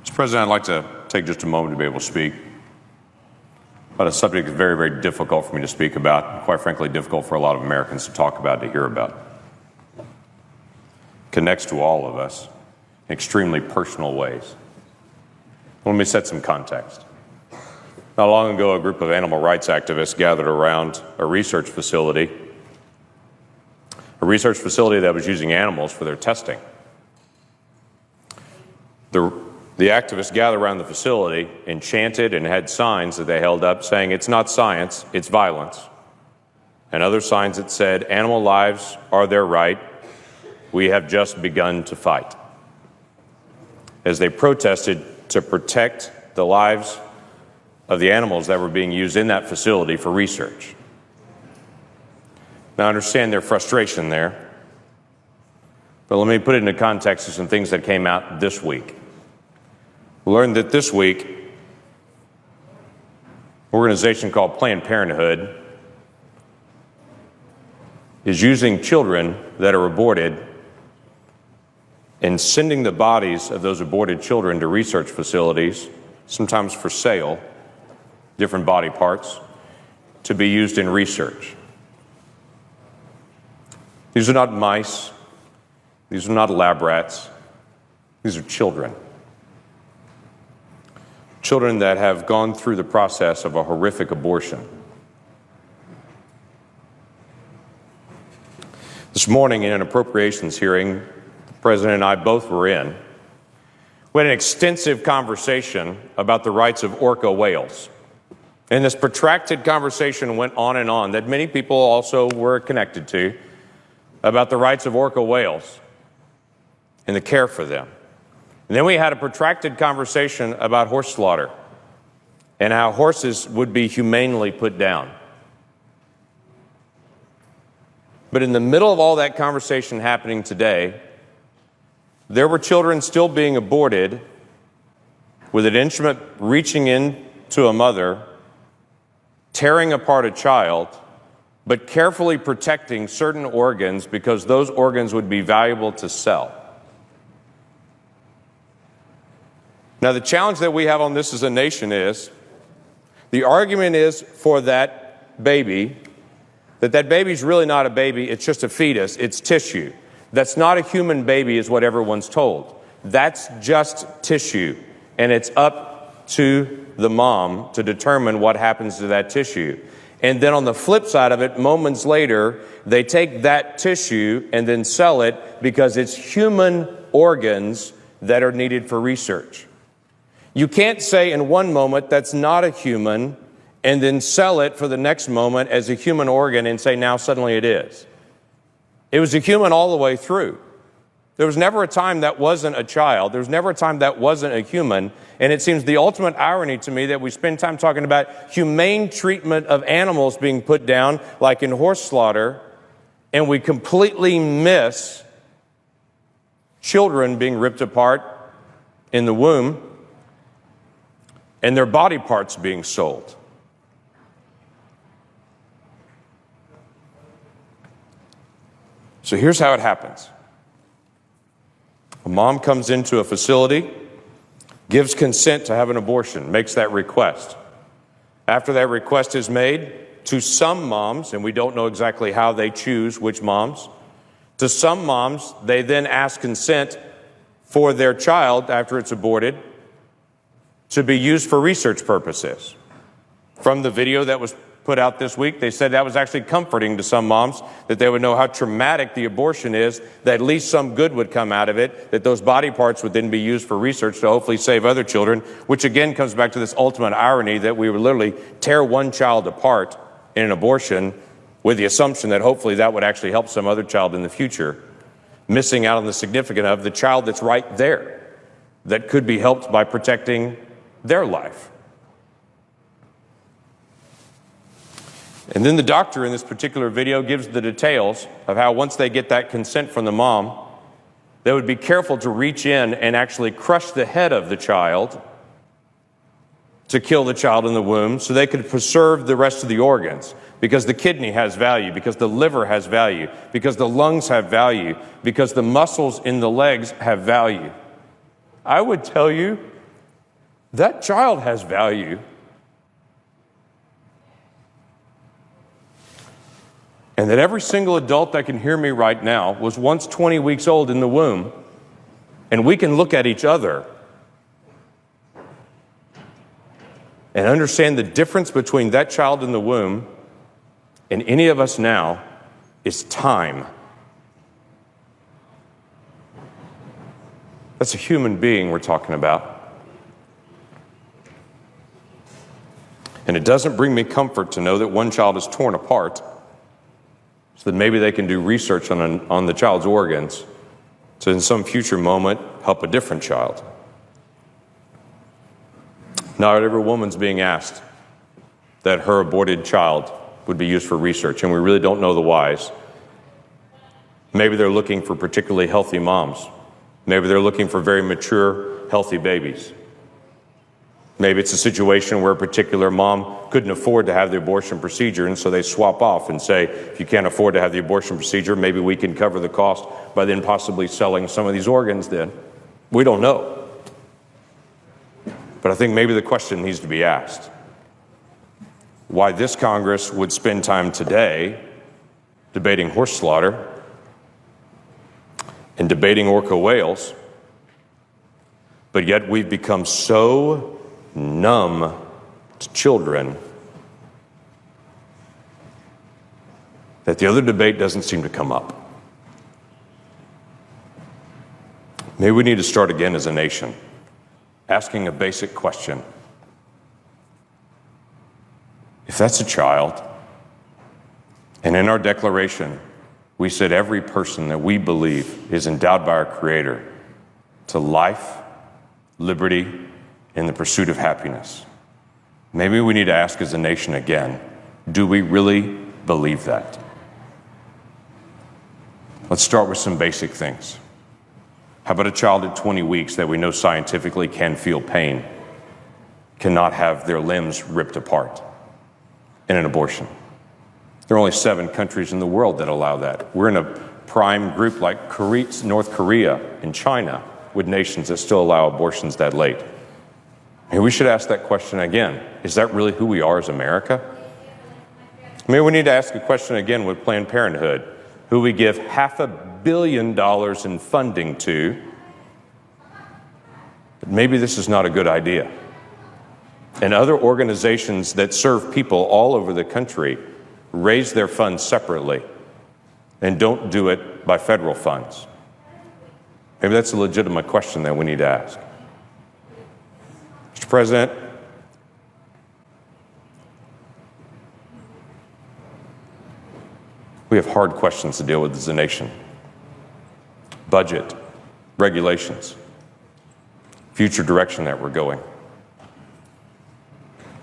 Mr. President, I'd like to take just a moment to be able to speak about a subject that's very, very difficult for me to speak about, and quite frankly, difficult for a lot of Americans to talk about, to hear about. It connects to all of us in extremely personal ways. Let me set some context. Not long ago, a group of animal rights activists gathered around a research facility that was using animals for their testing. The activists gathered around the facility and chanted and had signs that they held up saying, "It's not science, it's violence." And other signs that said, "Animal lives are their right. We have just begun to fight." As they protested to protect the lives of the animals that were being used in that facility for research. Now, I understand their frustration there, but let me put it into context of some things that came out this week. We learned that this week, an organization called Planned Parenthood is using children that are aborted and sending the bodies of those aborted children to research facilities, sometimes for sale, different body parts, to be used in research. These are not mice. These are not lab rats. These are children. Children that have gone through the process of a horrific abortion. This morning in an appropriations hearing, the President and I both were in, we had an extensive conversation about the rights of orca whales. And this protracted conversation went on and on that many people also were connected to about the rights of orca whales and the care for them. And then we had a protracted conversation about horse slaughter and how horses would be humanely put down. But in the middle of all that conversation happening today, there were children still being aborted with an instrument reaching into a mother, tearing apart a child, but carefully protecting certain organs because those organs would be valuable to sell. Now, the challenge that we have on this as a nation is, the argument is for that baby, that baby's really not a baby, it's just a fetus, it's tissue. That's not a human baby is what everyone's told. That's just tissue, and it's up to the mom to determine what happens to that tissue. And then on the flip side of it, moments later, they take that tissue and then sell it because it's human organs that are needed for research. You can't say in one moment that's not a human and then sell it for the next moment as a human organ and say now suddenly it is. It was a human all the way through. There was never a time that wasn't a child. There was never a time that wasn't a human. And it seems the ultimate irony to me that we spend time talking about humane treatment of animals being put down, like in horse slaughter, and we completely miss children being ripped apart in the womb and their body parts being sold. So here's how it happens. A mom comes into a facility, gives consent to have an abortion, makes that request. After that request is made, to some moms, and we don't know exactly how they choose which moms, to some moms, they then ask consent for their child after it's aborted to be used for research purposes. From the video that was put out this week, they said that was actually comforting to some moms, that they would know how traumatic the abortion is, that at least some good would come out of it, that those body parts would then be used for research to hopefully save other children, which again comes back to this ultimate irony that we would literally tear one child apart in an abortion with the assumption that hopefully that would actually help some other child in the future, missing out on the significance of the child that's right there that could be helped by protecting their life. And then the doctor in this particular video gives the details of how once they get that consent from the mom, they would be careful to reach in and actually crush the head of the child to kill the child in the womb so they could preserve the rest of the organs, because the kidney has value, because the liver has value, because the lungs have value, because the muscles in the legs have value. I would tell you That child has value. And that every single adult that can hear me right now was once 20 weeks old in the womb, and we can look at each other and understand the difference between that child in the womb and any of us now is time. That's a human being we're talking about. And it doesn't bring me comfort to know that one child is torn apart so that maybe they can do research on the child's organs to in some future moment help a different child. Not every woman's being asked that her aborted child would be used for research, and we really don't know the whys. Maybe they're looking for particularly healthy moms. Maybe they're looking for very mature, healthy babies. Maybe it's a situation where a particular mom couldn't afford to have the abortion procedure, and so they swap off and say, if you can't afford to have the abortion procedure, maybe we can cover the cost by then possibly selling some of these organs then. We don't know. But I think maybe the question needs to be asked. Why this Congress would spend time today debating horse slaughter and debating orca whales, but yet we've become so numb to children that the other debate doesn't seem to come up. Maybe we need to start again as a nation, asking a basic question. If that's a child, and in our declaration, we said every person that we believe is endowed by our Creator to life, liberty, and the pursuit of happiness. Maybe we need to ask as a nation again, do we really believe that? Let's start with some basic things. How about a child at 20 weeks that we know scientifically can feel pain, cannot have their limbs ripped apart in an abortion? There are only 7 countries in the world that allow that. We're in a prime group like North Korea and China with nations that still allow abortions that late. And we should ask that question again. Is that really who we are as America? Maybe we need to ask a question again with Planned Parenthood, who we give $500 million in funding to. But maybe this is not a good idea. And other organizations that serve people all over the country raise their funds separately and don't do it by federal funds. Maybe that's a legitimate question that we need to ask. Mr. President, we have hard questions to deal with as a nation. Budget, regulations, future direction that we're going.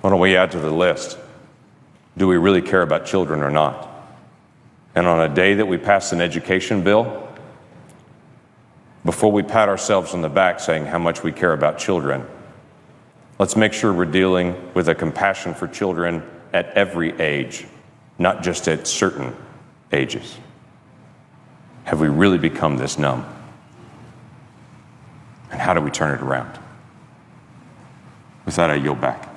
Why don't we add to the list? Do we really care about children or not? And on a day that we pass an education bill, before we pat ourselves on the back saying how much we care about children, let's make sure we're dealing with a compassion for children at every age, not just at certain ages. Have we really become this numb? And how do we turn it around? With that, I yield back.